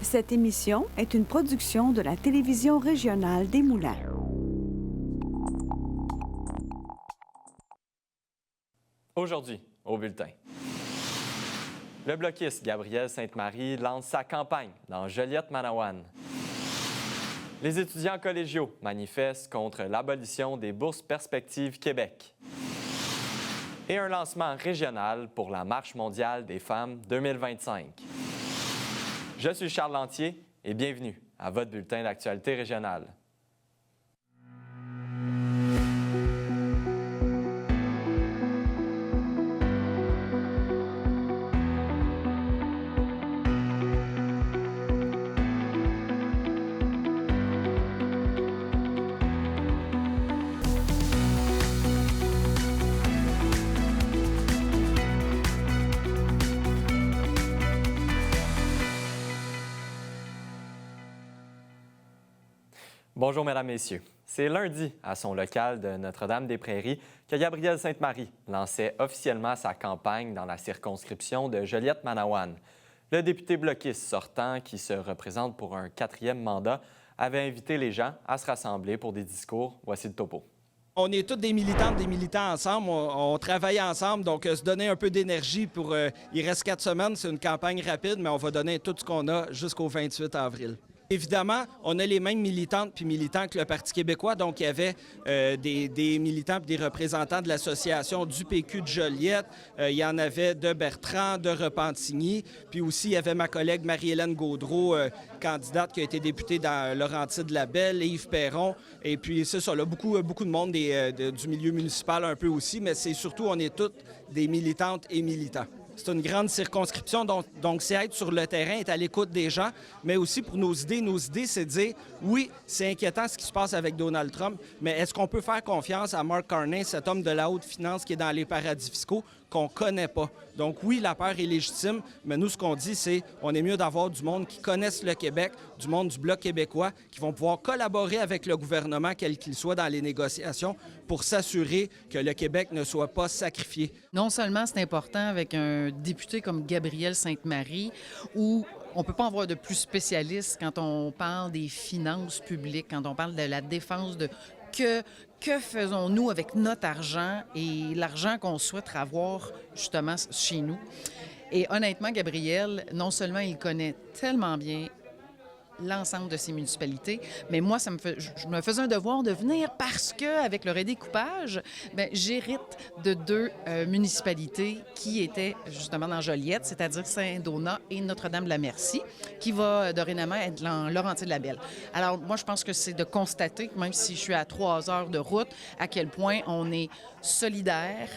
Cette émission est une production de la télévision régionale des Moulins. Aujourd'hui, au bulletin. Le bloquiste Gabriel Sainte-Marie lance sa campagne dans Joliette-Manawan. Les étudiants collégiaux manifestent contre l'abolition des bourses Perspectives Québec. Et un lancement régional pour la Marche mondiale des femmes 2025. Je suis Charles Lantier et bienvenue à votre bulletin d'actualité régionale. Bonjour, Mesdames, Messieurs. C'est lundi, à son local de Notre-Dame-des-Prairies, que Gabriel Sainte-Marie lançait officiellement sa campagne dans la circonscription de Joliette-Manawan. Le député bloquiste sortant, qui se représente pour un 4e mandat, avait invité les gens à se rassembler pour des discours. Voici le topo. On est tous des militantes, des militants ensemble, on travaille ensemble, donc se donner un peu d'énergie pour... il reste 4 semaines, c'est une campagne rapide, mais on va donner tout ce qu'on a jusqu'au 28 avril. Évidemment, on a les mêmes militantes puis militants que le Parti québécois, donc il y avait des militants et des représentants de l'association du PQ de Joliette, il y en avait de Bertrand, de Repentigny, puis aussi il y avait ma collègue Marie-Hélène Gaudreault, candidate qui a été députée dans Laurentide-Labelle, Yves Perron, et puis c'est ça, là, beaucoup de monde du milieu municipal un peu aussi, mais c'est surtout, on est toutes des militantes et militants. C'est une grande circonscription, donc c'est être sur le terrain, être à l'écoute des gens, mais aussi pour nos idées. Nos idées, c'est de dire, oui, c'est inquiétant ce qui se passe avec Donald Trump, mais est-ce qu'on peut faire confiance à Mark Carney, cet homme de la haute finance qui est dans les paradis fiscaux, qu'on ne connaît pas? Donc oui, la peur est légitime, mais nous, ce qu'on dit, c'est on est mieux d'avoir du monde qui connaisse le Québec, du monde du Bloc québécois, qui vont pouvoir collaborer avec le gouvernement, quel qu'il soit, dans les négociations, pour s'assurer que le Québec ne soit pas sacrifié. Non seulement c'est important avec un député comme Gabriel Sainte-Marie, où on ne peut pas en avoir de plus spécialiste quand on parle des finances publiques, quand on parle de la défense de que faisons-nous avec notre argent et l'argent qu'on souhaite avoir justement chez nous. Et honnêtement, Gabriel, non seulement il connaît tellement bien l'ensemble de ces municipalités, mais moi, je me faisais un devoir de venir parce qu'avec le redécoupage, j'hérite de 2 municipalités qui étaient justement dans Joliette, c'est-à-dire Saint-Donat et Notre-Dame-de-la-Merci, qui va dorénavant être dans Laurentide-Labelle. Alors, moi, je pense que c'est de constater, même si je suis à 3 heures de route, à quel point on est solidaires.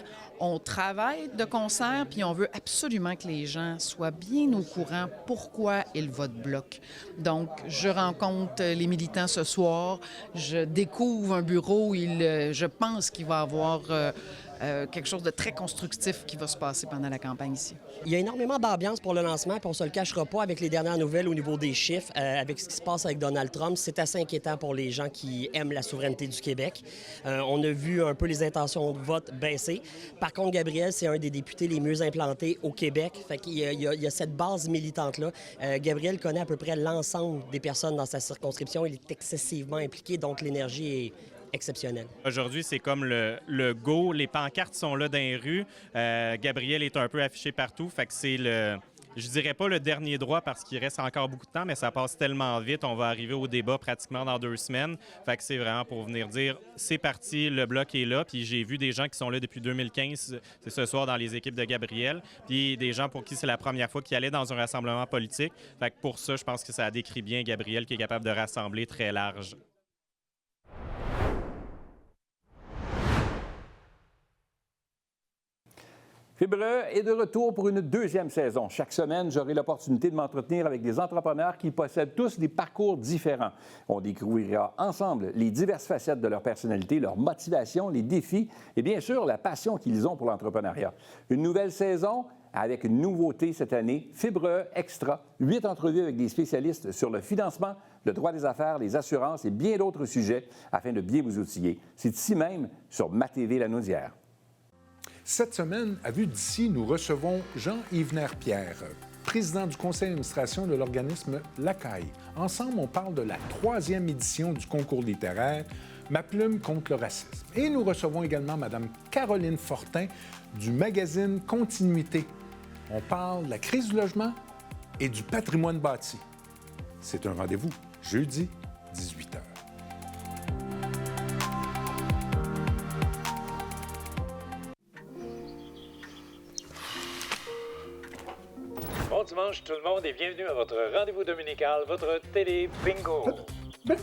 On travaille de concert, puis on veut absolument que les gens soient bien au courant pourquoi ils votent Bloc. Donc, je rencontre les militants ce soir, je découvre un bureau où je pense qu'il va y avoir quelque chose de très constructif qui va se passer pendant la campagne ici. Il y a énormément d'ambiance pour le lancement, puis on ne se le cachera pas avec les dernières nouvelles au niveau des chiffres, avec ce qui se passe avec Donald Trump. C'est assez inquiétant pour les gens qui aiment la souveraineté du Québec. On a vu un peu les intentions de vote baisser. Par contre, Gabriel, c'est un des députés les mieux implantés au Québec. Fait qu'il y a cette base militante-là. Gabriel connaît à peu près l'ensemble des personnes dans sa circonscription. Il est excessivement impliqué, donc l'énergie est exceptionnel. Aujourd'hui, c'est comme le go. Les pancartes sont là dans les rues. Gabriel est un peu affiché partout. Fait que c'est je dirais pas le dernier droit parce qu'il reste encore beaucoup de temps, mais ça passe tellement vite. On va arriver au débat pratiquement dans 2 semaines. Fait que c'est vraiment pour venir dire, c'est parti, le Bloc est là. Puis j'ai vu des gens qui sont là depuis 2015, c'est ce soir dans les équipes de Gabriel. Puis des gens pour qui c'est la première fois qu'ils allaient dans un rassemblement politique. Fait que pour ça, je pense que ça décrit bien Gabriel qui est capable de rassembler très large. Fibre est de retour pour une 2e saison. Chaque semaine, j'aurai l'opportunité de m'entretenir avec des entrepreneurs qui possèdent tous des parcours différents. On découvrira ensemble les diverses facettes de leur personnalité, leur motivation, les défis et bien sûr la passion qu'ils ont pour l'entrepreneuriat. Une nouvelle saison avec une nouveauté cette année, Fibre Extra, 8 entrevues avec des spécialistes sur le financement, le droit des affaires, les assurances et bien d'autres sujets afin de bien vous outiller. C'est ici même sur MaTV Lanaudière. Cette semaine, à Vue d'ici, nous recevons Jean-Yves Pierre. président du conseil d'administration de l'organisme L'Acaille. Ensemble, on parle de la 3e édition du concours littéraire Ma plume contre le racisme. Et nous recevons également Mme Caroline Fortin du magazine Continuité. On parle de la crise du logement et du patrimoine bâti. C'est un rendez-vous jeudi, 18h. Bon dimanche tout le monde et bienvenue à votre rendez-vous dominical, votre télé bingo. Bingo!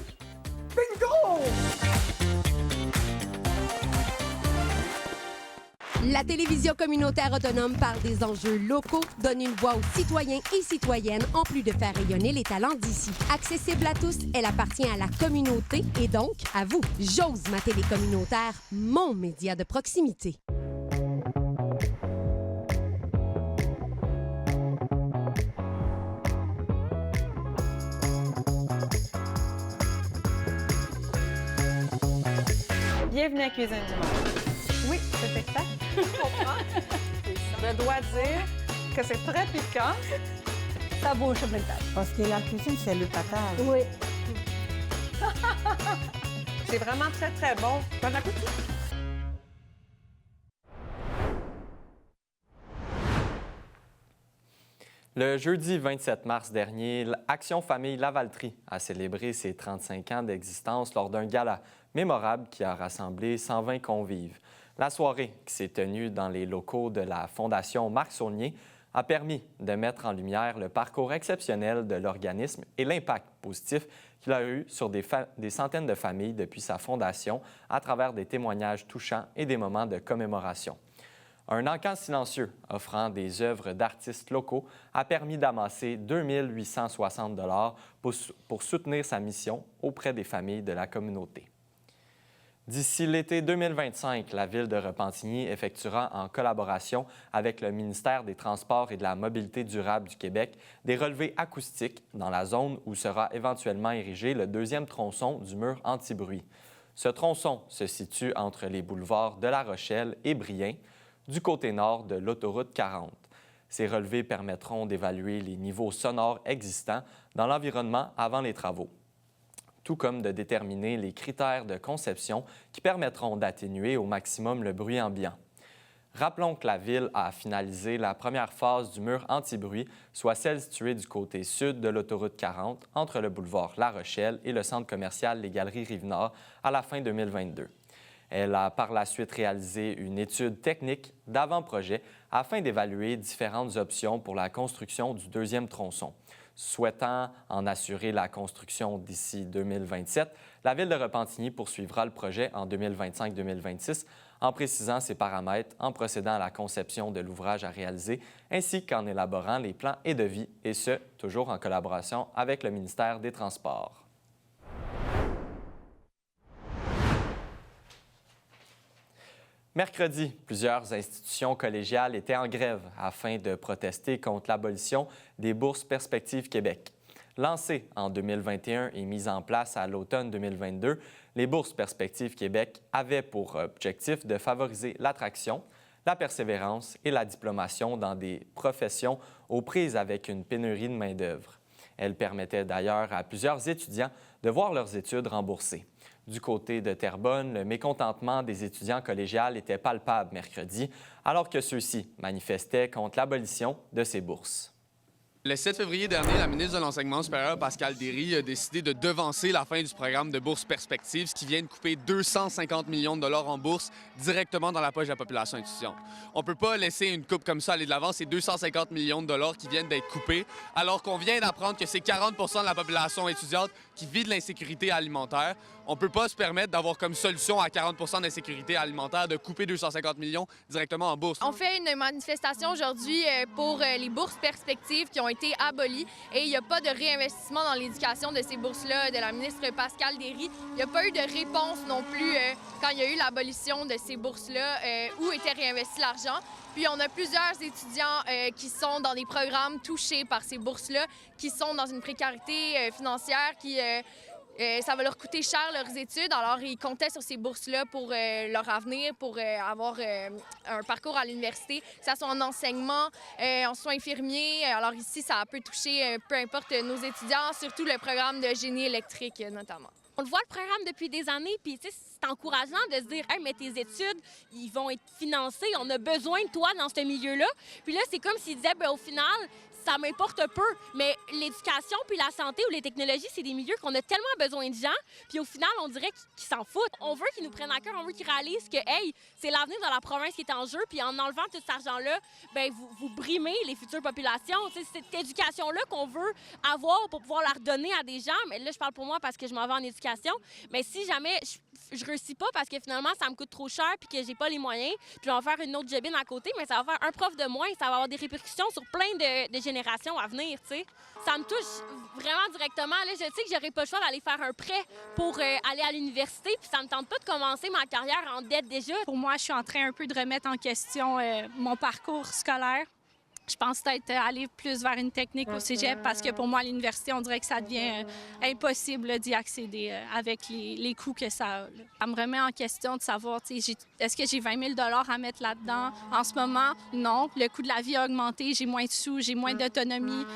La télévision communautaire autonome parle des enjeux locaux, donne une voix aux citoyens et citoyennes, en plus de faire rayonner les talents d'ici. Accessible à tous, elle appartient à la communauté et donc à vous. J'ose ma télé communautaire, mon média de proximité. Bienvenue à Cuisine du Monde. Oui, c'est exact. Je comprends. Je dois dire que c'est très piquant. Ça bouge plein de table. Parce que la cuisine, c'est le patage. Oui. C'est vraiment très, très bon. Bon appétit. Le jeudi 27 mars dernier, Action Famille Lavaltrie a célébré ses 35 ans d'existence lors d'un gala mémorable qui a rassemblé 120 convives. La soirée, qui s'est tenue dans les locaux de la Fondation Marc Saulnier, a permis de mettre en lumière le parcours exceptionnel de l'organisme et l'impact positif qu'il a eu sur des centaines de familles depuis sa fondation à travers des témoignages touchants et des moments de commémoration. Un encan silencieux offrant des œuvres d'artistes locaux a permis d'amasser 2 860 $ pour soutenir sa mission auprès des familles de la communauté. D'ici l'été 2025, la Ville de Repentigny effectuera en collaboration avec le ministère des Transports et de la Mobilité durable du Québec des relevés acoustiques dans la zone où sera éventuellement érigé le 2e tronçon du mur anti-bruit. Ce tronçon se situe entre les boulevards de La Rochelle et Brien, du côté nord de l'autoroute 40. Ces relevés permettront d'évaluer les niveaux sonores existants dans l'environnement avant les travaux, tout comme de déterminer les critères de conception qui permettront d'atténuer au maximum le bruit ambiant. Rappelons que la Ville a finalisé la première phase du mur anti-bruit, soit celle située du côté sud de l'autoroute 40, entre le boulevard La Rochelle et le centre commercial Les Galeries Rive-Nord, à la fin 2022. Elle a par la suite réalisé une étude technique d'avant-projet afin d'évaluer différentes options pour la construction du 2e tronçon. Souhaitant en assurer la construction d'ici 2027, la Ville de Repentigny poursuivra le projet en 2025-2026 en précisant ses paramètres, en procédant à la conception de l'ouvrage à réaliser, ainsi qu'en élaborant les plans et devis, et ce, toujours en collaboration avec le ministère des Transports. Mercredi, plusieurs institutions collégiales étaient en grève afin de protester contre l'abolition des bourses Perspectives Québec. Lancées en 2021 et mises en place à l'automne 2022, les bourses Perspectives Québec avaient pour objectif de favoriser l'attraction, la persévérance et la diplomation dans des professions aux prises avec une pénurie de main-d'œuvre. Elles permettaient d'ailleurs à plusieurs étudiants de voir leurs études remboursées. Du côté de Terrebonne, le mécontentement des étudiants collégiales était palpable mercredi, alors que ceux-ci manifestaient contre l'abolition de ces bourses. Le 7 février dernier, la ministre de l'Enseignement supérieur, Pascale Derry, a décidé de devancer la fin du programme de bourse Perspectives, ce qui vient de couper 250 millions de dollars en bourse directement dans la poche de la population étudiante. On ne peut pas laisser une coupe comme ça aller de l'avant. C'est 250 millions de dollars qui viennent d'être coupés, alors qu'on vient d'apprendre que c'est 40 % de la population étudiante qui vit de l'insécurité alimentaire. On ne peut pas se permettre d'avoir comme solution à 40 % d'insécurité alimentaire de couper 250 millions directement en bourse. On fait une manifestation aujourd'hui pour les bourses Perspectives qui ont été abolies et il n'y a pas de réinvestissement dans l'éducation de ces bourses-là de la ministre Pascale Derry. Il n'y a pas eu de réponse non plus quand il y a eu l'abolition de ces bourses-là, où était réinvesti l'argent. Puis on a plusieurs étudiants qui sont dans des programmes touchés par ces bourses-là, qui sont dans une précarité financière, qui ça va leur coûter cher leurs études. Alors, ils comptaient sur ces bourses-là pour leur avenir, pour avoir un parcours à l'université, que ce soit en enseignement, en soins infirmiers. Alors ici, ça peut toucher peu importe nos étudiants, surtout le programme de génie électrique notamment. On le voit le programme depuis des années, puis c'est encourageant de se dire « Hey, mais tes études, ils vont être financées, on a besoin de toi dans ce milieu-là. » Puis là, c'est comme s'ils disaient « Bien, au final, ça m'importe peu, mais l'éducation puis la santé ou les technologies, c'est des milieux qu'on a tellement besoin de gens, puis au final, on dirait qu'ils s'en foutent. On veut qu'ils nous prennent à cœur, on veut qu'ils réalisent que, hey, c'est l'avenir de la province qui est en jeu, puis en enlevant tout cet argent-là, bien, vous brimez les futures populations. C'est cette éducation-là qu'on veut avoir pour pouvoir la redonner à des gens. Mais là, je parle pour moi parce que je m'en vais en éducation, mais si jamais je réussis pas parce que finalement, ça me coûte trop cher puis que j'ai pas les moyens, puis on va faire une autre jobine à côté, mais ça va faire un prof de moins, ça va avoir des répercussions sur plein de générations à venir, tu sais. Ça me touche vraiment directement. Là, je sais que j'aurais pas le choix d'aller faire un prêt pour aller à l'université, puis ça me tente pas de commencer ma carrière en dette déjà. Pour moi, je suis en train un peu de remettre en question mon parcours scolaire. Je pense peut-être aller plus vers une technique au cégep parce que pour moi, à l'université, on dirait que ça devient impossible d'y accéder avec les coûts que ça a. Ça me remet en question de savoir, est-ce que j'ai 20 000 $ à mettre là-dedans? En ce moment, non. Le coût de la vie a augmenté, j'ai moins de sous, j'ai moins d'autonomie.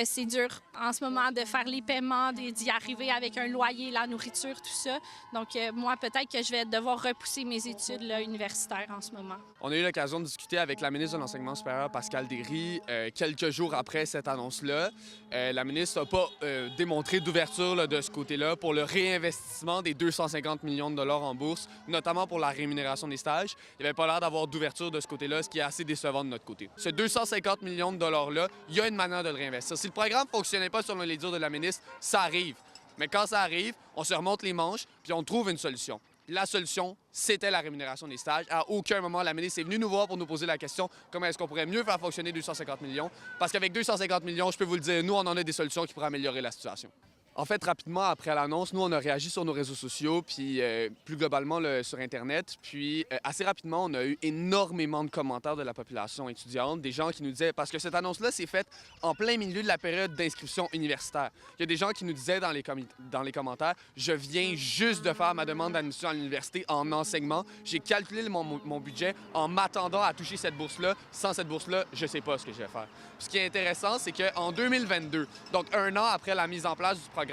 C'est dur en ce moment de faire les paiements, d'y arriver avec un loyer, la nourriture, tout ça. Donc, moi, peut-être que je vais devoir repousser mes études là, universitaires en ce moment. On a eu l'occasion de discuter avec la ministre de l'Enseignement supérieur, Pascale Derry, quelques jours après cette annonce-là. La ministre n'a pas démontré d'ouverture là, de ce côté-là pour le réinvestissement des 250 millions de $ en bourse, notamment pour la rémunération des stages. Il n'y avait pas l'air d'avoir d'ouverture de ce côté-là, ce qui est assez décevant de notre côté. Ce 250 millions de $-là, il y a une manière de le réinvestir. Si le programme ne fonctionnait pas selon les dires de la ministre, ça arrive. Mais quand ça arrive, on se remonte les manches puis on trouve une solution. La solution, c'était la rémunération des stages. À aucun moment, la ministre est venue nous voir pour nous poser la question comment est-ce qu'on pourrait mieux faire fonctionner 250 millions. Parce qu'avec 250 millions, je peux vous le dire, nous, on en a des solutions qui pourraient améliorer la situation. En fait, rapidement, après l'annonce, nous, on a réagi sur nos réseaux sociaux, puis plus globalement sur Internet. Puis assez rapidement, on a eu énormément de commentaires de la population étudiante, des gens qui nous disaient, parce que cette annonce-là s'est faite en plein milieu de la période d'inscription universitaire. Il y a des gens qui nous disaient dans les commentaires, je viens juste de faire ma demande d'admission à l'université en enseignement. J'ai calculé mon budget en m'attendant à toucher cette bourse-là. Sans cette bourse-là, je ne sais pas ce que je vais faire. Puis ce qui est intéressant, c'est qu'en 2022, donc un an après la mise en place du programme,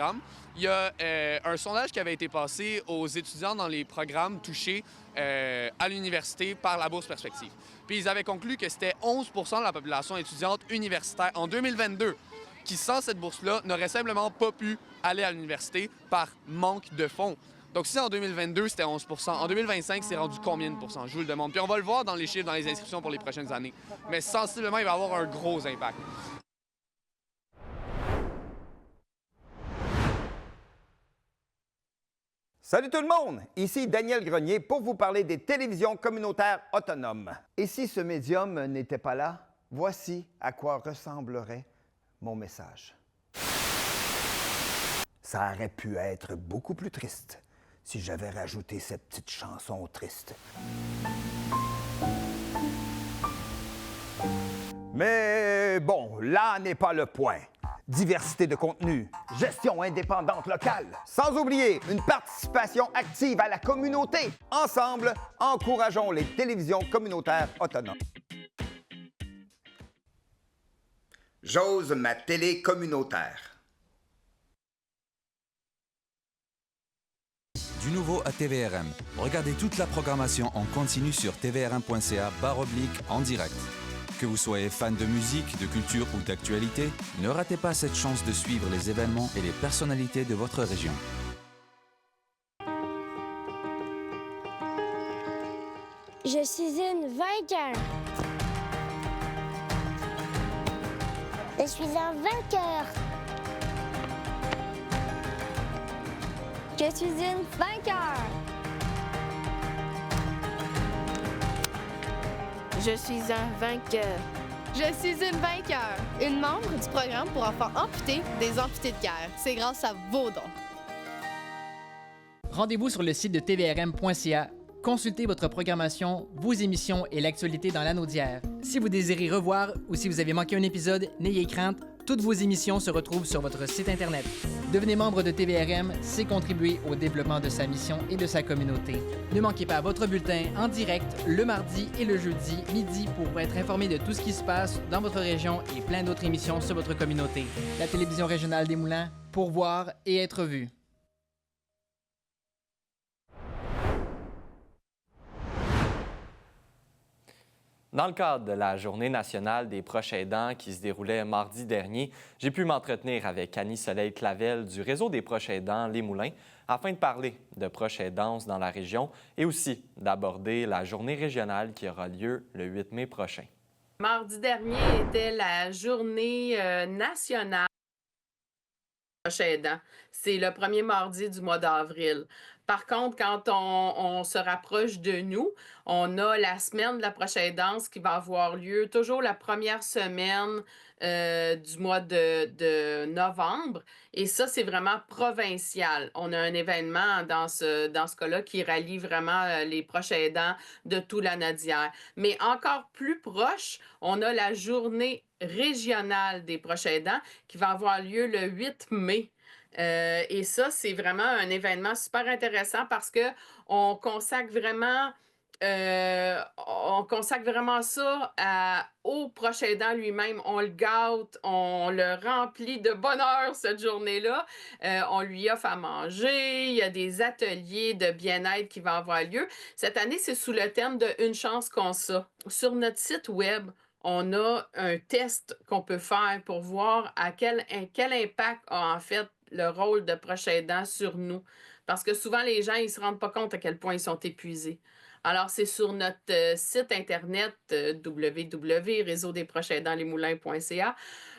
il y a un sondage qui avait été passé aux étudiants dans les programmes touchés à l'université par la bourse Perspective. Puis ils avaient conclu que c'était 11 % de la population étudiante universitaire en 2022 qui, sans cette bourse-là, n'aurait simplement pas pu aller à l'université par manque de fonds. Donc si en 2022, c'était 11 %, en 2025, c'est rendu combien de pourcents? Je vous le demande. Puis on va le voir dans les chiffres, dans les inscriptions pour les prochaines années. Mais sensiblement, il va y avoir un gros impact. Salut tout le monde! Ici Daniel Grenier pour vous parler des télévisions communautaires autonomes. Et si ce médium n'était pas là, voici à quoi ressemblerait mon message. Ça aurait pu être beaucoup plus triste si j'avais rajouté cette petite chanson triste. Mais bon, là n'est pas le point. Diversité de contenu, gestion indépendante locale, sans oublier une participation active à la communauté. Ensemble, encourageons les télévisions communautaires autonomes. J'ose ma télé communautaire. Du nouveau à TVRM. Regardez toute la programmation en continu sur tvrm.ca/en direct. Que vous soyez fan de musique, de culture ou d'actualité, ne ratez pas cette chance de suivre les événements et les personnalités de votre région. Je suis une vainqueur. Je suis un vainqueur. Je suis une vainqueur. Je suis un vainqueur. Je suis une vainqueur. Une membre du programme pour enfants amputés des amputés de guerre. C'est grâce à vos dons. Rendez-vous sur le site de tvrm.ca. Consultez votre programmation, vos émissions et l'actualité dans l'anneau d'hier. Si vous désirez revoir ou si vous avez manqué un épisode, n'ayez crainte, Toutes vos émissions se retrouvent sur votre site Internet. Devenez membre de TVRM, c'est contribuer au développement de sa mission et de sa communauté. Ne manquez pas votre bulletin en direct le mardi et le jeudi midi pour être informé de tout ce qui se passe dans votre région et plein d'autres émissions sur votre communauté. La télévision régionale des Moulins, pour voir et être vue. Dans le cadre de la Journée nationale des proches aidants qui se déroulait mardi dernier, j'ai pu m'entretenir avec Annie Soleil-Clavel du Réseau des proches aidants Les Moulins afin de parler de proches aidance dans la région et aussi d'aborder la journée régionale qui aura lieu le 8 mai prochain. Mardi dernier était la Journée nationale des proches aidants. C'est le premier mardi du mois d'avril. Par contre, quand on se rapproche de nous, on a la semaine de la proche aidance qui va avoir lieu toujours la première semaine du mois de novembre. Et ça, c'est vraiment provincial. On a un événement dans ce cas-là qui rallie vraiment les proches aidants de tout la Nadière. Mais encore plus proche, on a la journée régionale des proches aidants qui va avoir lieu le 8 mai. Et ça, c'est vraiment un événement super intéressant parce qu'on consacre vraiment ça au proche aidant lui-même. On le gâte, on le remplit de bonheur cette journée-là. On lui offre à manger, il y a des ateliers de bien-être qui vont avoir lieu. Cette année, c'est sous le thème de « Une chance qu'on ça ». Sur notre site web, on a un test qu'on peut faire pour voir quel impact a en fait le rôle de proche aidant sur nous. Parce que souvent, les gens, ils ne se rendent pas compte à quel point ils sont épuisés. Alors, c'est sur notre site Internet www.réseaudesprochesaidantslesmoulins.ca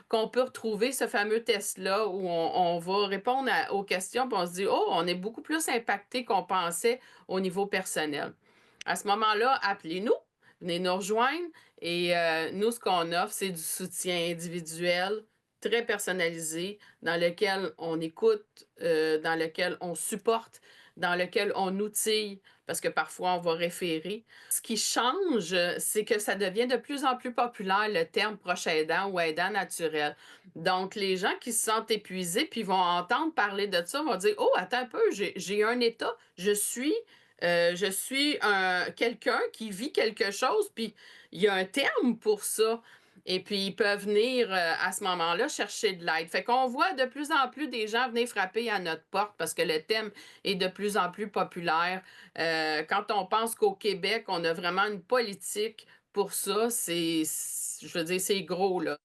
qu'on peut retrouver ce fameux test-là où on va répondre aux questions puis on se dit « Oh, on est beaucoup plus impacté qu'on pensait au niveau personnel. » À ce moment-là, appelez-nous, venez nous rejoindre et nous, ce qu'on offre, c'est du soutien individuel, très personnalisé, dans lequel on écoute, dans lequel on supporte, dans lequel on outille, parce que parfois on va référer. Ce qui change, c'est que ça devient de plus en plus populaire le terme proche aidant ou aidant naturel. Donc, les gens qui se sentent épuisés puis vont entendre parler de ça vont dire « Oh, attends un peu, j'ai un état, je suis quelqu'un qui vit quelque chose, puis il y a un terme pour ça. » Et puis, ils peuvent venir à ce moment-là chercher de l'aide. Fait qu'on voit de plus en plus des gens venir frapper à notre porte parce que le thème est de plus en plus populaire. Quand on pense qu'au Québec, on a vraiment une politique pour ça, c'est gros, là.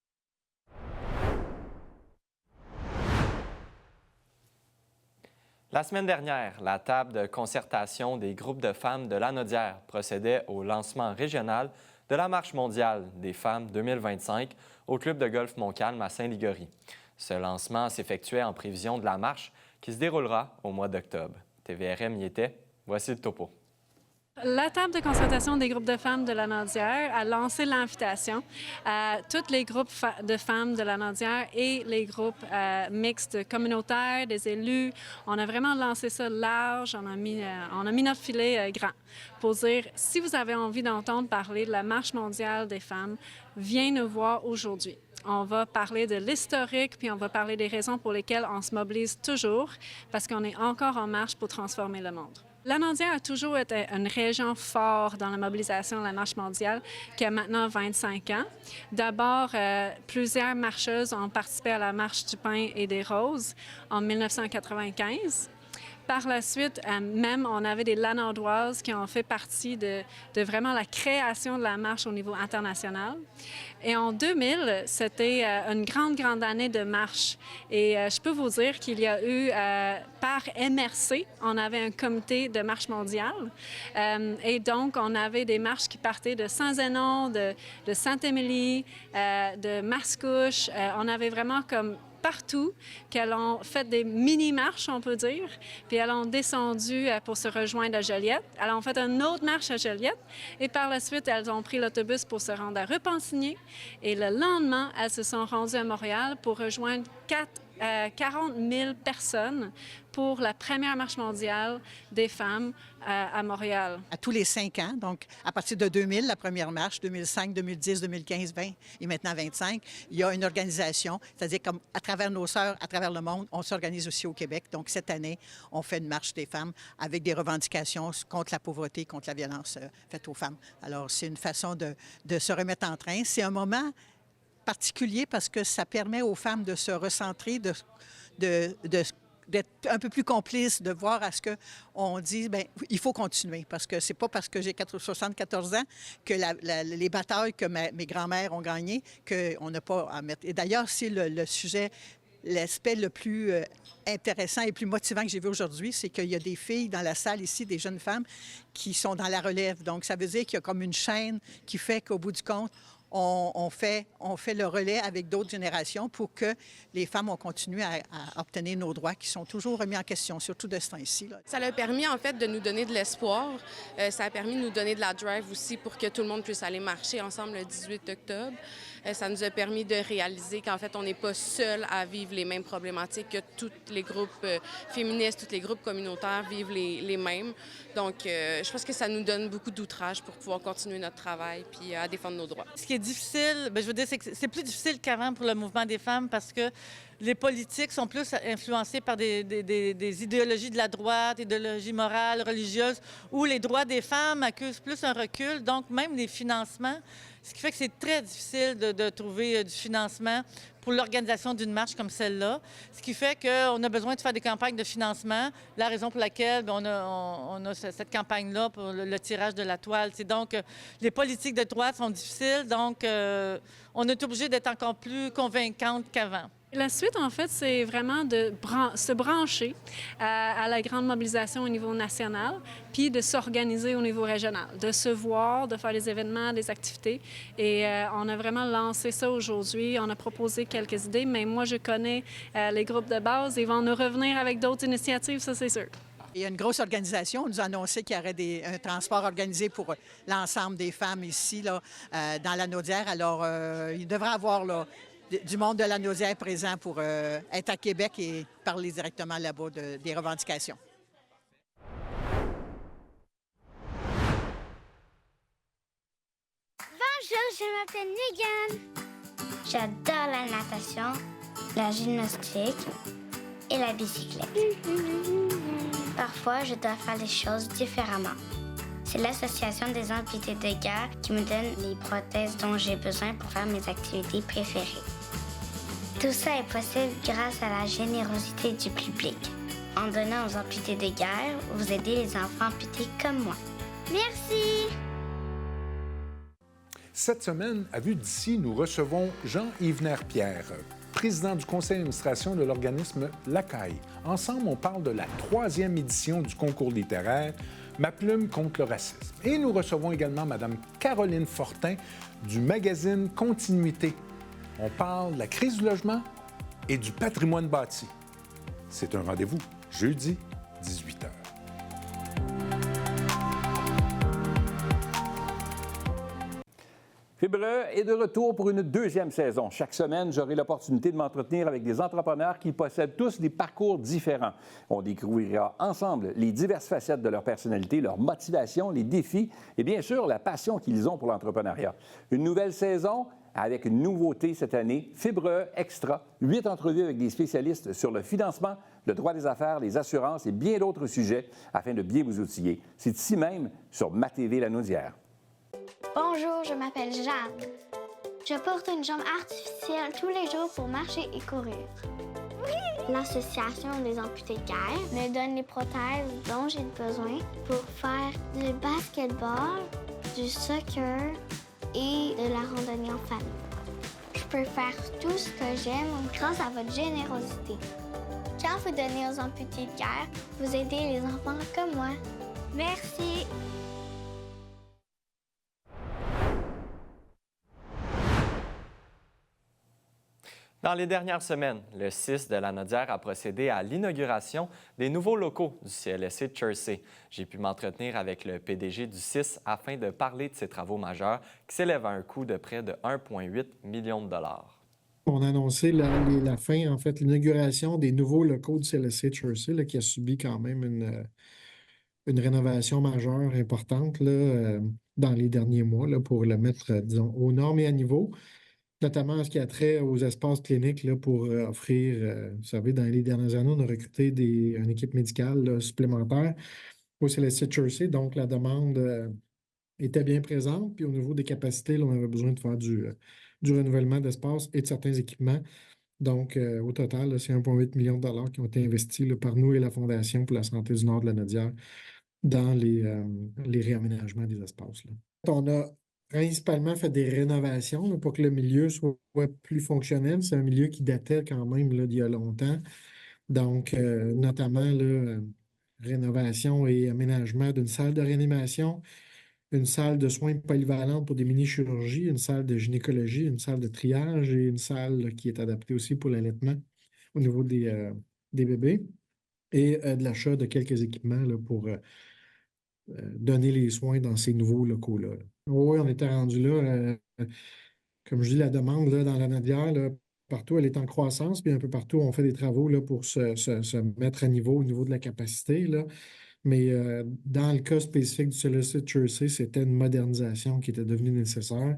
La semaine dernière, la table de concertation des groupes de femmes de Lanaudière procédait au lancement régional de la Marche mondiale des femmes 2025 au club de golf Montcalm à Saint-Ligory. Ce lancement s'effectuait en prévision de la marche qui se déroulera au mois d'octobre. TVRM y était. Voici le topo. La table de concertation des groupes de femmes de Lanaudière a lancé l'invitation à tous les groupes de femmes de Lanaudière et les groupes mixtes communautaires, des élus. On a vraiment lancé ça large, on a mis notre filet grand pour dire, si vous avez envie d'entendre parler de la Marche mondiale des femmes, viens nous voir aujourd'hui. On va parler de l'historique, puis on va parler des raisons pour lesquelles on se mobilise toujours, parce qu'on est encore en marche pour transformer le monde. Lanaudière a toujours été une région forte dans la mobilisation de la Marche mondiale qui a maintenant 25 ans. D'abord, plusieurs marcheuses ont participé à la Marche du pain et des roses en 1995. Par la suite, même, on avait des Lanaudoises qui ont fait partie de vraiment la création de la marche au niveau international. Et en 2000, c'était une grande année de marche. Et je peux vous dire qu'il y a eu, par MRC, on avait un comité de marche mondiale. Et donc, on avait des marches qui partaient de Saint-Zénon, de Saint-Émilie, de Mascouche. On avait vraiment comme partout, qu'elles ont fait des mini-marches, on peut dire, puis elles ont descendu pour se rejoindre à Joliette. Elles ont fait une autre marche à Joliette, et par la suite, elles ont pris l'autobus pour se rendre à Repentigny, et le lendemain, elles se sont rendues à Montréal pour rejoindre 4 40 000 personnes pour la première marche mondiale des femmes à Montréal. À tous les 5 ans, donc à partir de 2000, la première marche, 2005, 2010, 2015, 20 et maintenant 25, il y a une organisation, c'est-à-dire comme à travers nos sœurs, à travers le monde, on s'organise aussi au Québec. Donc cette année, on fait une marche des femmes avec des revendications contre la pauvreté, contre la violence faite aux femmes. Alors c'est une façon de se remettre en train. C'est un moment particulier parce que ça permet aux femmes de se recentrer, d'être un peu plus complices, de voir à ce qu'on dit, bien, il faut continuer, parce que c'est pas parce que j'ai 74 ans que les batailles que mes grands-mères ont gagnées qu'on n'a pas à mettre. Et d'ailleurs, c'est le sujet, l'aspect le plus intéressant et plus motivant que j'ai vu aujourd'hui, c'est qu'il y a des filles dans la salle ici, des jeunes femmes, qui sont dans la relève. Donc, ça veut dire qu'il y a comme une chaîne qui fait qu'au bout du compte, on fait le relais avec d'autres générations pour que les femmes ont continué à obtenir nos droits qui sont toujours remis en question, surtout de ce temps-ci. Ça a permis, en fait, de nous donner de l'espoir. Ça a permis de nous donner de la drive aussi pour que tout le monde puisse aller marcher ensemble le 18 octobre. Ça nous a permis de réaliser qu'en fait, on n'est pas seul à vivre les mêmes problématiques, que tous les groupes féministes, tous les groupes communautaires vivent les mêmes. Donc, je pense que ça nous donne beaucoup d'outrage pour pouvoir continuer notre travail puis à défendre nos droits. Ce qui est difficile, bien, je veux dire, c'est que c'est plus difficile qu'avant pour le mouvement des femmes parce que les politiques sont plus influencés par des idéologies de la droite, idéologies morales, religieuses, où les droits des femmes accusent plus un recul, donc même les financements. Ce qui fait que c'est très difficile de trouver du financement pour l'organisation d'une marche comme celle-là. Ce qui fait qu'on a besoin de faire des campagnes de financement. La raison pour laquelle on a cette campagne-là pour le tirage de la toile. C'est donc, les politiques de droite sont difficiles, donc on est obligé d'être encore plus convaincante qu'avant. La suite, en fait, c'est vraiment de se brancher à la grande mobilisation au niveau national, puis de s'organiser au niveau régional, de se voir, de faire des événements, des activités. Et on a vraiment lancé ça aujourd'hui. On a proposé quelques idées, mais moi, je connais les groupes de base. Ils vont nous revenir avec d'autres initiatives, ça, c'est sûr. Il y a une grosse organisation. On nous a annoncé qu'il y aurait un transport organisé pour l'ensemble des femmes ici, là, dans la Naudière. Alors, il devrait y avoir là, du monde de la Naudière présent pour être à Québec et parler directement là-bas des revendications. Bonjour, je m'appelle Megan. J'adore la natation, la gymnastique et la bicyclette. Parfois, je dois faire les choses différemment. C'est l'association des amputés de guerre qui me donne les prothèses dont j'ai besoin pour faire mes activités préférées. Tout ça est possible grâce à la générosité du public. En donnant aux amputés de guerre, vous aidez les enfants amputés comme moi. Merci! Cette semaine, à Vue d'ici, nous recevons Jean-Yves Pierre, président du conseil d'administration de l'organisme La Caille. Ensemble, on parle de la 3e édition du concours littéraire Ma plume contre le racisme. Et nous recevons également Mme Caroline Fortin du magazine Continuité. On parle de la crise du logement et du patrimoine bâti. C'est un rendez-vous jeudi, 18h. Fibre est de retour pour une 2e saison. Chaque semaine, j'aurai l'opportunité de m'entretenir avec des entrepreneurs qui possèdent tous des parcours différents. On découvrira ensemble les diverses facettes de leur personnalité, leur motivation, les défis et bien sûr la passion qu'ils ont pour l'entrepreneuriat. Une nouvelle saison avec une nouveauté cette année, Fibre Extra, 8 entrevues avec des spécialistes sur le financement, le droit des affaires, les assurances et bien d'autres sujets afin de bien vous outiller. C'est ici même sur MaTV La Naudière. Bonjour, je m'appelle Jeanne. Je porte une jambe artificielle tous les jours pour marcher et courir. L'Association des amputés de guerre me donne les prothèses dont j'ai besoin pour faire du basketball, du soccer et de la randonnée en famille. Je peux faire tout ce que j'aime grâce à votre générosité. Quand vous donnez aux amputés de guerre, vous aidez les enfants comme moi. Merci! Dans les dernières semaines, le CIS de la Naudière a procédé à l'inauguration des nouveaux locaux du CLSC de Chersey. J'ai pu m'entretenir avec le PDG du CIS afin de parler de ces travaux majeurs qui s'élèvent à un coût de près de 1,8 million de dollars. On a annoncé la fin, en fait, l'inauguration des nouveaux locaux du CLSC Chersey, là, qui a subi quand même une rénovation majeure importante là, dans les derniers mois là, pour le mettre, disons, aux normes et à niveau, notamment en ce qui a trait aux espaces cliniques là, pour offrir, vous savez, dans les dernières années, on a recruté une équipe médicale là, supplémentaire au CLSC Chersey, donc la demande était bien présente. Puis au niveau des capacités, là, on avait besoin de faire du renouvellement d'espace et de certains équipements. Donc, au total, là, c'est 1,8 million de dollars qui ont été investis là, par nous et la Fondation pour la santé du Nord de la Naudière dans les réaménagements des espaces, là. On a principalement fait des rénovations là, pour que le milieu soit plus fonctionnel. C'est un milieu qui datait quand même là, d'il y a longtemps. Donc, notamment, là, rénovation et aménagement d'une salle de réanimation, une salle de soins polyvalente pour des mini-chirurgies, une salle de gynécologie, une salle de triage et une salle là, qui est adaptée aussi pour l'allaitement au niveau des bébés et de l'achat de quelques équipements là, pour donner les soins dans ces nouveaux locaux-là. Oui, on était rendu là. Comme je dis, la demande là, dans la Naudière, là, partout, elle est en croissance, puis un peu partout, on fait des travaux là, pour se mettre à niveau au niveau de la capacité, là. Mais dans le cas spécifique du CLSC Chersey, c'était une modernisation qui était devenue nécessaire.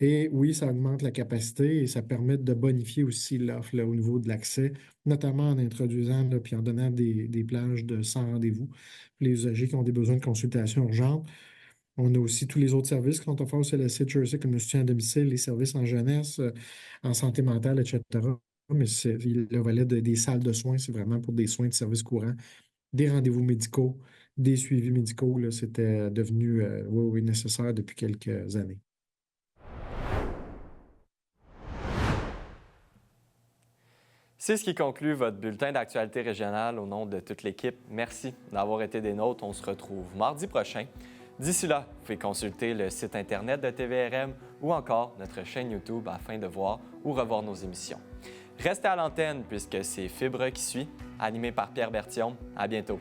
Et oui, ça augmente la capacité et ça permet de bonifier aussi l'offre là, au niveau de l'accès, notamment en introduisant là, puis en donnant des plages de 100 rendez-vous pour les usagers qui ont des besoins de consultation urgente. On a aussi tous les autres services qui sont offerts au CLSC Chersey, comme le soutien à domicile, les services en jeunesse, en santé mentale, etc. Mais le volet des salles de soins, c'est vraiment pour des soins de services courants, des rendez-vous médicaux, des suivis médicaux. Là, c'était devenu oui, nécessaire depuis quelques années. C'est ce qui conclut votre bulletin d'actualité régionale au nom de toute l'équipe. Merci d'avoir été des nôtres. On se retrouve mardi prochain. D'ici là, vous pouvez consulter le site Internet de TVRM ou encore notre chaîne YouTube afin de voir ou revoir nos émissions. Restez à l'antenne puisque c'est Fibre qui suit, animé par Pierre Berthiaume. À bientôt.